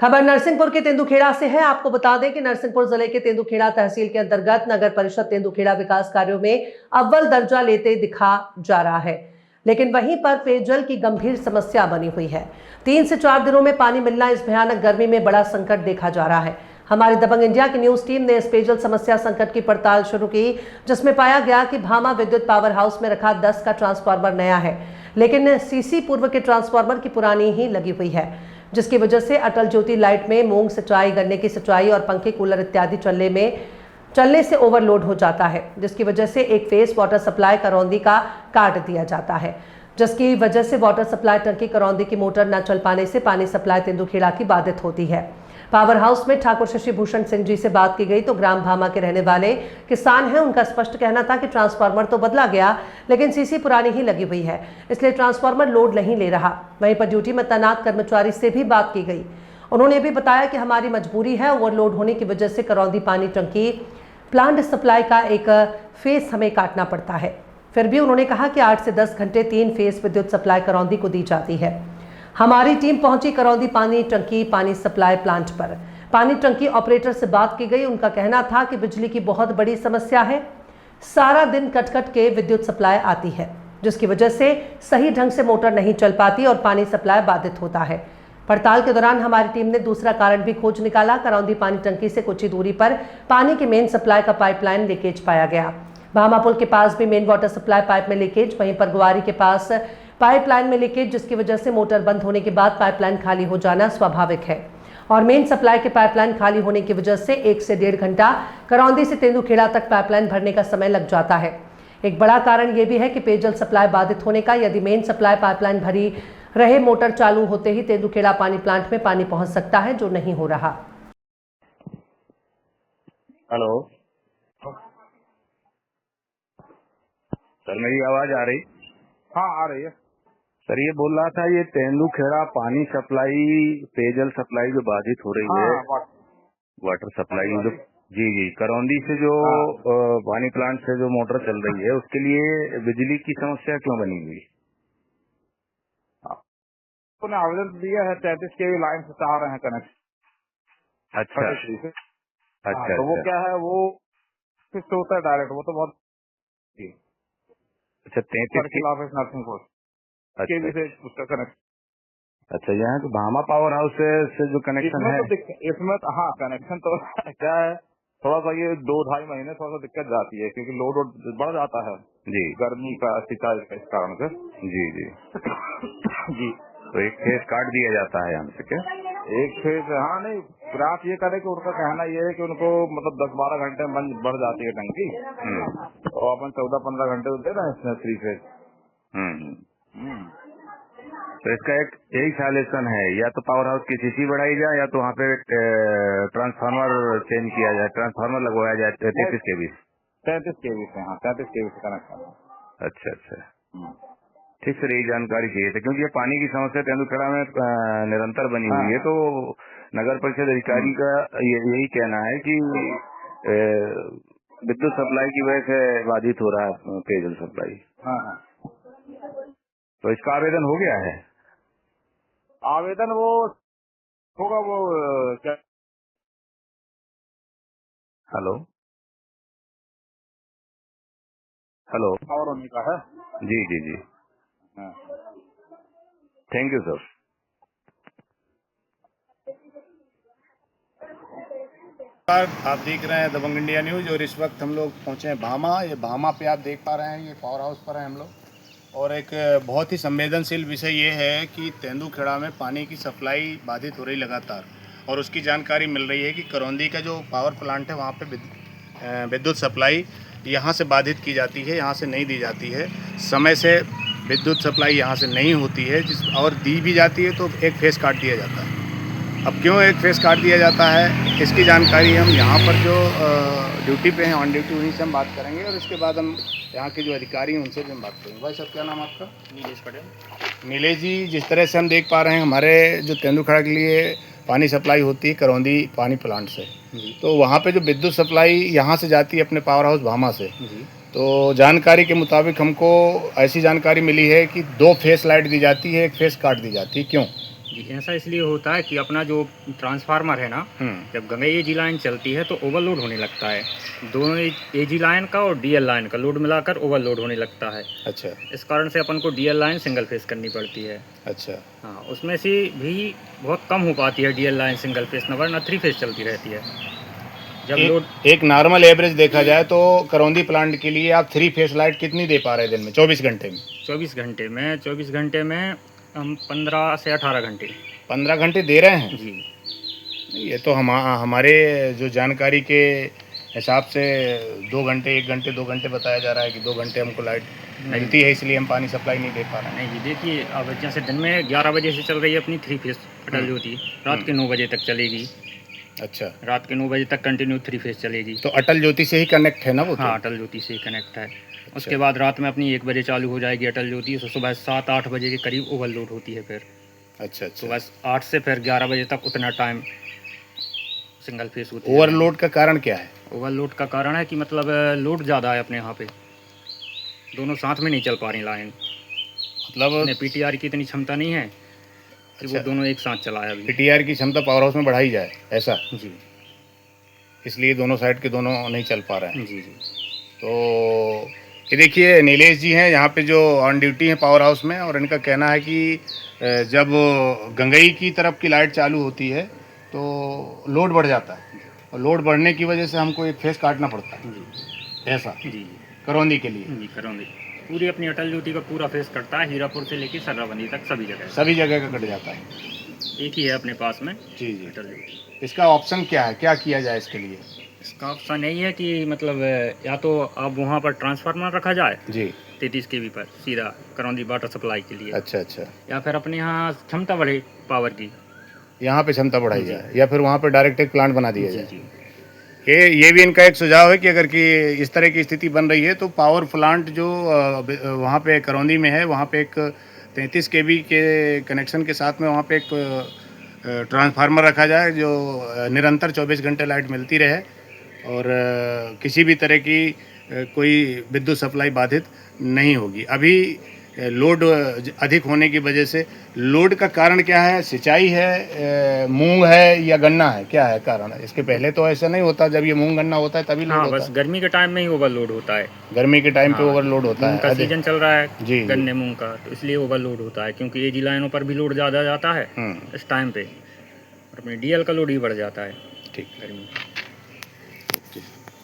खबर नरसिंहपुर के तेंदुखेड़ा से है। आपको बता दें कि नरसिंहपुर जिले के तेंदुखेड़ा तहसील के अंतर्गत नगर परिषद तेंदुखेड़ा विकास कार्यों में अव्वल दर्जा लेते दिखा जा रहा है, लेकिन वहीं पर पेयजल की गंभीर समस्या बनी हुई है। 3 से 4 दिनों में पानी मिलना इस भयानक गर्मी में बड़ा संकट देखा जा रहा है। हमारी दबंग इंडिया की न्यूज टीम ने इस पेयजल समस्या संकट की पड़ताल शुरू की, जिसमें पाया गया कि भामा विद्युत पावर हाउस में रखा 10 का ट्रांसफार्मर नया है, लेकिन सीसी पूर्व के ट्रांसफार्मर की पुरानी ही लगी हुई है, जिसकी वजह से अटल ज्योति लाइट में मूंग सिंचाई, गन्ने की सिंचाई और पंखे, कूलर इत्यादि चलने से ओवरलोड हो जाता है, जिसकी वजह से एक फेस वाटर सप्लाई करौंदी का काट दिया जाता है, जिसकी वजह से वाटर सप्लाई टंकी करौंदी की मोटर न चल पाने से पानी सप्लाई तेंदुखेड़ा की बाधित होती है। पावर हाउस में ठाकुर शशि भूषण सिंह जी से बात की गई तो ग्राम भामा के रहने वाले किसान हैं। उनका स्पष्ट कहना था कि ट्रांसफार्मर तो बदला गया, लेकिन सीसी पुरानी ही लगी हुई है, इसलिए ट्रांसफार्मर लोड नहीं ले रहा। वहीं पर ड्यूटी में तैनात कर्मचारी से भी बात की गई। उन्होंने भी बताया कि हमारी मजबूरी है, ओवरलोड होने की वजह से करौंदी पानी टंकी प्लांट सप्लाई का एक फेस हमें काटना पड़ता है। फिर भी उन्होंने कहा कि 8 से 10 घंटे 3 फेस विद्युत सप्लाई करौंदी को दी जाती है। हमारी टीम पहुंची करौंदी पानी टंकी पानी सप्लाई प्लांट पर। पानी टंकी ऑपरेटर से बात की गई। उनका कहना था कि बिजली की बहुत बड़ी समस्या है, सारा दिन कट के विद्युत सप्लाई आती है, जिसकी वजह से सही ढंग से मोटर नहीं चल पाती और पानी सप्लाई बाधित होता है। पड़ताल के दौरान हमारी टीम ने दूसरा कारण भी खोज निकाला। करौंदी पानी टंकी से कुछ ही दूरी पर पानी के मेन सप्लाई का पाइपलाइन लीकेज पाया गया। भामा पुल के पास भी मेन वाटर सप्लाई पाइप में लीकेज, वहीं पर गुआरी के पास पाइपलाइन में लीकेज, जिसकी वजह से मोटर बंद होने के बाद पाइपलाइन खाली हो जाना स्वाभाविक है और मेन सप्लाई के पाइपलाइन खाली होने की वजह से 1 से 1.5 घंटा करौंदी से तेंदुखेड़ा तक पाइपलाइन भरने का समय लग जाता है। एक बड़ा कारण यह भी है कि पेयजल सप्लाई बाधित होने का। यदि मेन सप्लाई पाइपलाइन भरी रहे, मोटर चालू होते ही तेंदुखेड़ा पानी प्लांट में पानी पहुंच सकता है, जो नहीं हो रहा। हेलो सर, मेरी आवाज आ रही? हाँ, आ रही है सर। ये बोल रहा था, ये तेंदुखेड़ा पानी सप्लाई, पेयजल सप्लाई जो बाधित हो रही है, वाटर सप्लाई जो, जी करौंदी से जो पानी प्लांट से जो मोटर चल रही है, उसके लिए बिजली की समस्या क्यों बनी हुई? उन्होंने आवेदन दिया है, 33 kV लाइन से चाह रहे हैं कनेक्शन। अच्छा। तो वो क्या है, वो फिक्स होता है डायरेक्ट, वो तो बहुत अच्छा 33 ऑफिस नरसिंहपुर केवी से उसका कनेक्शन। अच्छा, यहाँ तो भामा पावर हाउस से जो कनेक्शन है इसमें हाँ कनेक्शन तो क्या है, थोड़ा सा ये 2-2.5 महीने थोड़ा सा दिक्कत जाती है, क्योंकि लोड बढ़ जाता है जी, गर्मी का, सिंचाई का, इस कारण से। जी जी तो एक फेस काट दिया जाता है यहाँ से क्या? एक फेज, हाँ नहीं, प्रयास ये करे कि उनका कहना ये है कि उनको मतलब 10-12 घंटे में बढ़ जाती है टंकी, और अपन 14-15 घंटे दे रहे हैं इसमें 3 फेज। तो इसका एक यही सॉल्यूशन है, या तो पावर हाउस की सीसी बढ़ाई जाए, या तो वहाँ पे ट्रांसफार्मर चेंज किया जाए, ट्रांसफार्मर लगवाया जाए 33 kV। 33 kV से, हाँ 33 kV से कनेक्शन। अच्छा। ठीक सर, यही जानकारी चाहिए थी, क्योंकि ये पानी की समस्या तेंदुखेड़ा में निरंतर बनी हुई है। तो नगर परिषद अधिकारी का यही कहना है कि विद्युत सप्लाई की वजह से बाधित हो रहा है पेयजल सप्लाई। हाँ। तो इसका आवेदन हो गया है? आवेदन वो होगा, वो क्या, हेलो और होने का है। जी। Thank you sir. आप देख रहे हैं दबंग इंडिया न्यूज, और इस वक्त हम लोग पहुंचे हैं भामा। ये भामा पे आप देख पा रहे हैं, ये पावर हाउस पर हैं हम लोग। और एक बहुत ही संवेदनशील विषय ये है कि तेंदुखेड़ा में पानी की सप्लाई बाधित हो रही लगातार, और उसकी जानकारी मिल रही है कि करौंदी का जो पावर प्लांट है वहाँ पे विद्युत सप्लाई यहाँ से बाधित की जाती है, यहाँ से नहीं दी जाती है। समय से विद्युत सप्लाई यहाँ से नहीं होती है, और दी भी जाती है तो एक फेस काट दिया जाता है। अब क्यों एक फेस काट दिया जाता है, इसकी जानकारी हम यहाँ पर जो ड्यूटी पे हैं, ऑन ड्यूटी, उन्हीं से हम बात करेंगे, और इसके बाद हम यहाँ के जो अधिकारी हैं उनसे भी हम बात करेंगे। भाई साहब, क्या नाम आपका? नीलेश पटेल। नीलेश जी, जिस तरह से हम देख पा रहे हैं, हमारे जो तेंदुखेड़ा के लिए पानी सप्लाई होती है करौंदी पानी प्लांट से, तो वहाँ पे जो विद्युत सप्लाई यहाँ से जाती है अपने पावर हाउस भामा से, तो जानकारी के मुताबिक हमको ऐसी जानकारी मिली है कि 2 फेस लाइट दी जाती है, एक फेस काट दी जाती है। क्यों? जी ऐसा इसलिए होता है कि अपना जो ट्रांसफार्मर है ना, जब गंगई एजी लाइन चलती है तो ओवरलोड होने लगता है। दोनों एजी लाइन का और डीएल लाइन का लोड मिलाकर ओवरलोड होने लगता है। अच्छा इस कारण से अपन को डीएल लाइन सिंगल फेस करनी पड़ती है। अच्छा। हाँ, उसमें से भी बहुत कम हो पाती है डीएल लाइन सिंगल फेस, वरना 3 फेस चलती रहती है। जब लोड एक नॉर्मल एवरेज देखा जाए तो करौंदी प्लांट के लिए आप 3 फेस लाइट कितनी दे पा रहे हैं दिन में 24 घंटे में? 24 घंटे में हम 15 से 18 घंटे 15 घंटे दे रहे हैं जी। ये तो हमारे जो जानकारी के हिसाब से 2 घंटे 1 घंटे 2 घंटे बताया जा रहा है कि 2 घंटे हमको लाइट मिलती है, इसलिए हम पानी सप्लाई नहीं दे पा रहे हैं। नहीं, ये देखिए अब जैसे दिन में 11 बजे से चल रही है अपनी 3 फेस अटल ज्योति, रात के 9 बजे तक चलेगी। अच्छा, रात के 9 बजे तक कंटिन्यू 3 फेस चलेगी। तो अटल ज्योति से ही कनेक्ट है ना वो? हाँ, अटल ज्योति से कनेक्ट है। उसके बाद रात में अपनी 1 बजे चालू हो जाएगी अटल ज्योति, तो सुबह 7-8 बजे के करीब ओवरलोड होती है। फिर अच्छा अच्छा। सुबह 8 से फिर 11 बजे तक उतना टाइम सिंगल फेस होती है। ओवरलोड का कारण क्या है? ओवरलोड का कारण है कि मतलब लोड ज़्यादा है अपने यहाँ पे, दोनों साथ में नहीं चल पा रही लाइन। मतलब अपने पीटीआर की इतनी क्षमता नहीं है कि वो दोनों एक साथ चलाए अभी। पीटीआर की क्षमता पावर हाउस में बढ़ाई जाए ऐसा, जी इसलिए दोनों साइड के दोनों नहीं चल पा रहे हैं। जी जी। तो ये देखिए नीलेश जी हैं यहाँ पे जो ऑन ड्यूटी हैं पावर हाउस में, और इनका कहना है कि जब गंगई की तरफ की लाइट चालू होती है तो लोड बढ़ जाता है, और लोड बढ़ने की वजह से हमको एक फेस काटना पड़ता है जी ऐसा जी करौंदी के लिए। जी करौंदी पूरी अपनी अटल ज्योति का पूरा फेस कटता है, हीरापुर से लेकर सर्राबंदी तक सभी जगह का कट जाता है। एक ही है अपने पास में जी जी। अटल ज्योति। इसका ऑप्शन क्या है, क्या किया जाए इसके लिए? इसका ऑप्शन यही है कि मतलब या तो अब वहाँ पर ट्रांसफार्मर रखा जाए जी 33 kV पर सीधा करौंदी वाटर सप्लाई के लिए, अच्छा अच्छा। या फिर अपने यहाँ क्षमता बढ़े पावर की, यहाँ पे क्षमता बढ़ाई जाए, या फिर वहाँ पे डायरेक्ट एक प्लांट बना दिया जी जाए। जी ये भी इनका एक सुझाव है कि अगर कि इस तरह की स्थिति बन रही है तो पावर प्लांट जो वहाँ पे करौंदी में है, वहाँ पे एक 33 kV के कनेक्शन के साथ में वहाँ पे एक ट्रांसफार्मर रखा जाए जो निरंतर 24 घंटे लाइट मिलती रहे, और किसी भी तरह की कोई विद्युत सप्लाई बाधित नहीं होगी। अभी लोड अधिक होने की वजह से, लोड का कारण क्या है? सिंचाई है, मूंग है, या गन्ना है? क्या है कारण? इसके पहले तो ऐसा नहीं होता, जब ये मूंग गन्ना होता है तभी लोड हाँ, होता बस है। गर्मी के टाइम में ही ओवरलोड होता है। गर्मी के टाइम पे हाँ, ओवरलोड होता मूंग है। का सीजन चल रहा है जी गन्ने मूंग का, तो इसलिए ओवरलोड होता है, क्योंकि एजी लाइनों पर भी लोड ज़्यादा जाता है इस टाइम पे, और अपने डीएल का लोड ही बढ़ जाता है ठीक। गर्मी।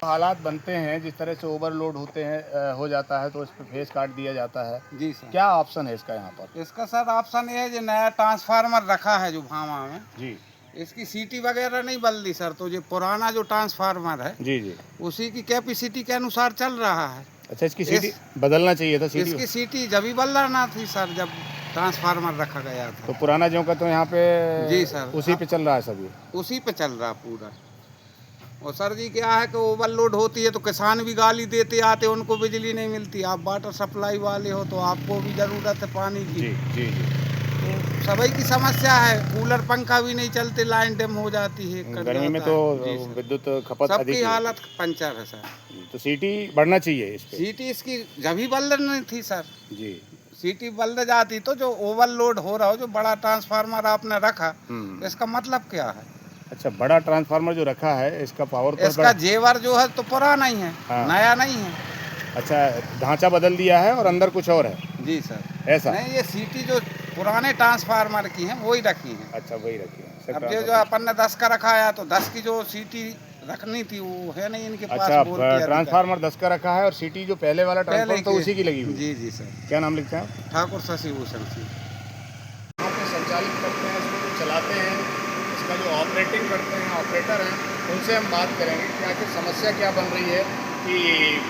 हालात बनते हैं जिस तरह से ओवरलोड होते हैं हो जाता है तो इस पर फेस काट दिया जाता है। जी सर। क्या ऑप्शन है इसका यहाँ पर? इसका सर ऑप्शन ये है जो नया ट्रांसफार्मर रखा है जो भामा में, जी इसकी सीटी वगैरह नहीं बदली सर, तो जो पुराना जो ट्रांसफार्मर है जी जी। उसी की कैपेसिटी के अनुसार चल रहा है। अच्छा, इसकी सीटी बदलना चाहिए था। सीटी इसकी सीटी जब ही बदलना थी सर, जब ट्रांसफार्मर रखा गया था। तो पुराना जो का तो यहाँ पे जी सर, उसी पे चल रहा है सभी। उसी पे चल रहा पूरा। और सर जी क्या है कि ओवरलोड होती है तो किसान भी गाली देते आते, उनको बिजली नहीं मिलती। आप वाटर सप्लाई वाले हो तो आपको भी ज़रूरत है पानी की। जी जी जी। तो सभी की समस्या है, कूलर पंखा भी नहीं चलते, लाइन डिम हो जाती है, कट गर्मी में जाता तो है। जी सर। विद्युत खपत अधिक सबकी है। हालत पंचर है सर। तो सीटी बढ़ना चाहिए इस पे। सीटी इसकी जब ही बदलनी थी सर, जी। सीटी बदल जाती तो जो ओवरलोड हो रहा हो, जो बड़ा ट्रांसफार्मर आपने रखा, इसका मतलब क्या है? अच्छा, बड़ा ट्रांसफार्मर जो रखा है इसका पावर तो इसका जेवर जो है तो पुराना ही है, हाँ। नया नहीं है। अच्छा, ढांचा बदल दिया है और अंदर कुछ और है। जी सर। ऐसा नहीं, ये सीटी जो पुराने ट्रांसफार्मर की है वही रखी है। अच्छा, वही रखी है। अब जो अपन ने 10 का रखाया तो 10 की जो सीटी रखनी थी वो है नहीं इनके पास। अच्छा, बोल के ट्रांसफार्मर 10 का रखा है और सीटी जो पहले वाला ट्रांसफार्मर तो उसी की लगी हुई। जी जी सर। क्या नाम लिखते हैं आप? ठाकुर शशि भूषण सिंह। यहाँ पे संचालित करते हैं, इसको जो चलाते हैं, इसका जो ऑपरेटिंग करते हैं ऑपरेटर हैं, उनसे हम बात करेंगे कि आखिर समस्या क्या बन रही है कि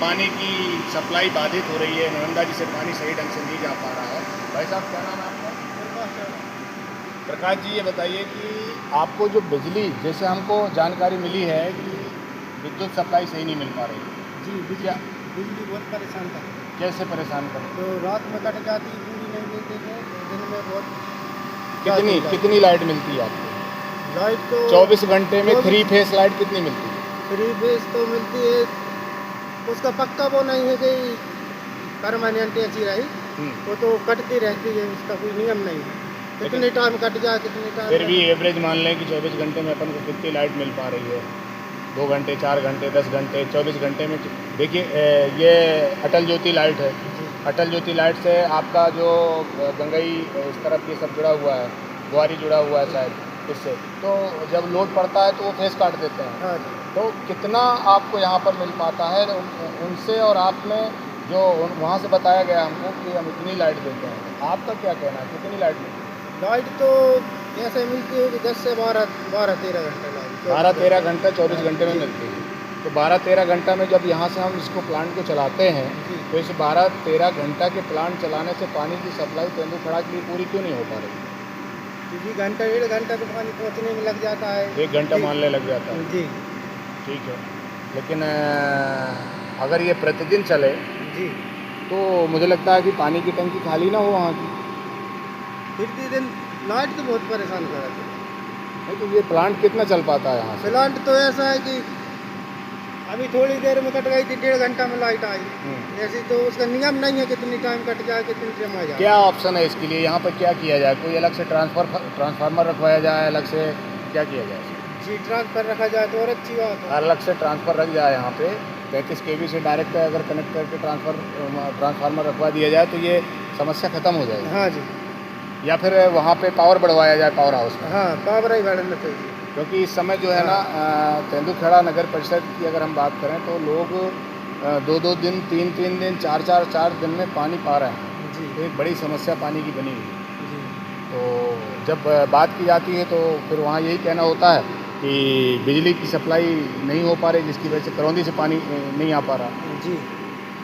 पानी की सप्लाई बाधित हो रही है, नर्मदा जी से पानी सही ढंग से नहीं जा पा रहा है। भाई साहब, क्या नाम है आपका? प्रकाश जी, ये बताइए कि आपको जो बिजली, जैसे हमको जानकारी मिली है कि विद्युत सप्लाई सही नहीं मिल पा रही है। जी, बिजली बहुत परेशान था। कैसे परेशान कर? तो रात में कट जाती, पूरी नहीं देते थे, तो दिन में बहुत कितनी लाइट मिलती है आपको? लाइट तो 24 घंटे में 3 फेस लाइट कितनी मिलती है? 3 फेस तो मिलती है, उसका पक्का वो नहीं है कि परमानेंट ऐसी रही, वो तो कटती रहती है, उसका कोई नियम नहीं है। कितने टाइम कट जाए कितने टाइम फिर भी एवरेज मान लें कि 24 घंटे में अपन को कितनी लाइट मिल पा रही है? 2 घंटे, 4 घंटे, 10 घंटे, 24 घंटे में। देखिए ये अटल ज्योति लाइट है। अटल ज्योति लाइट से आपका जो गंगई इस तरफ ये सब जुड़ा हुआ है, ग्वारी जुड़ा हुआ है शायद इससे, तो जब लोड पड़ता है तो वो फेस काट देते हैं। हाँ तो कितना आपको यहाँ पर मिल पाता है उनसे, और आप में जो वहाँ से बताया गया हमको कि हम इतनी लाइट देते हैं, आपका क्या कहना है, कितनी लाइट मिलती है? लाइट तो ऐसे मिलती है कि 10 से 12-13 घंटे लाइट 12-13 घंटा 24 घंटे में मिलती है। तो 12-13 घंटा में जब यहाँ से हम इसको प्लांट को चलाते हैं, तो इस 12-13 घंटा के प्लांट चलाने से पानी की सप्लाई तेंदुखेड़ा के लिए पूरी क्यों नहीं हो पा रही? जी घंटा 1.5 घंटा तो पानी पहुँचने में लग जाता है। 1 घंटा मानने लग जाता है। जी ठीक है, लेकिन अगर ये प्रतिदिन चले जी तो मुझे लगता है कि पानी की टंकी खाली ना हो वहाँ की। फिर दिन लाइट तो बहुत परेशान कर रहे थे। नहीं तो ये प्लांट कितना चल पाता है यहाँ से? प्लांट तो ऐसा है कि अभी थोड़ी देर में कट गई थी, 1.5 घंटा में लाइट आई। ऐसी तो उसका नियम नहीं है कितनी टाइम कट जाए कितनी टाइम आ जाए। क्या ऑप्शन है इसके लिए? यहाँ पर क्या किया जाए? कोई अलग से ट्रांसफार्मर रखवाया जाए, अलग से क्या किया जाए? जी ट्रांसफर रखा जाए तो और अच्छी बात है। अलग से ट्रांसफर रख जाए यहाँ पे 35 kV से डायरेक्ट अगर कनेक्ट करके ट्रांसफार्मर रखवा दिया जाए तो ये समस्या ख़त्म हो जाएगी। हाँ जी, या फिर वहाँ पे पावर बढ़वाया जाए पावर हाउस में, हाँ पावर ही बढ़ना चाहिए। क्योंकि इस समय जो है ना तेंदुखेड़ा नगर परिषद की अगर हम बात करें तो लोग 2-2 दिन 3-3 दिन 4 दिन में पानी पा रहे हैं। जी तो एक बड़ी समस्या पानी की बनी हुई है। जी तो जब बात की जाती है तो फिर वहाँ यही कहना होता है कि बिजली की सप्लाई नहीं हो पा रही, जिसकी वजह से करौंदी से पानी नहीं आ पा रहा। जी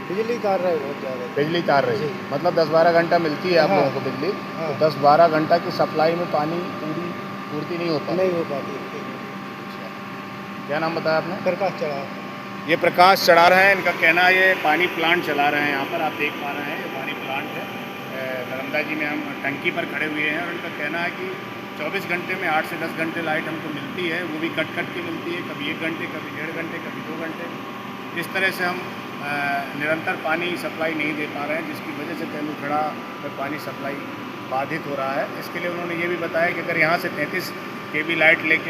बिजली तार रहे बहुत ज़्यादा। बिजली तार रही है, मतलब 10-12 घंटा मिलती है आप हाँ। लोगों को बिजली, हाँ। तो 10-12 घंटा की सप्लाई में पानी पूर्ति नहीं हो पाती। नहीं हो पाती। क्या नाम बताया आपने? प्रकाश चढ़ा। ये प्रकाश चढ़ा रहे हैं, इनका कहना है ये पानी प्लांट चला रहे हैं। यहाँ पर आप देख पा रहे हैं ये पानी प्लांट है। नर्मदा जी में हम टंकी पर खड़े हुए हैं और इनका कहना है कि 24 घंटे में 8 से 10 घंटे लाइट हमको मिलती है, वो भी कट के मिलती है, कभी 1 घंटे, कभी 1.5 घंटे, कभी 2 घंटे। इस तरह से हम निरंतर पानी सप्लाई नहीं दे पा रहे हैं, जिसकी वजह से तेंदुखेड़ा में पानी सप्लाई बाधित हो रहा है। इसके लिए उन्होंने ये भी बताया कि अगर यहाँ से 33 kV लाइट लेके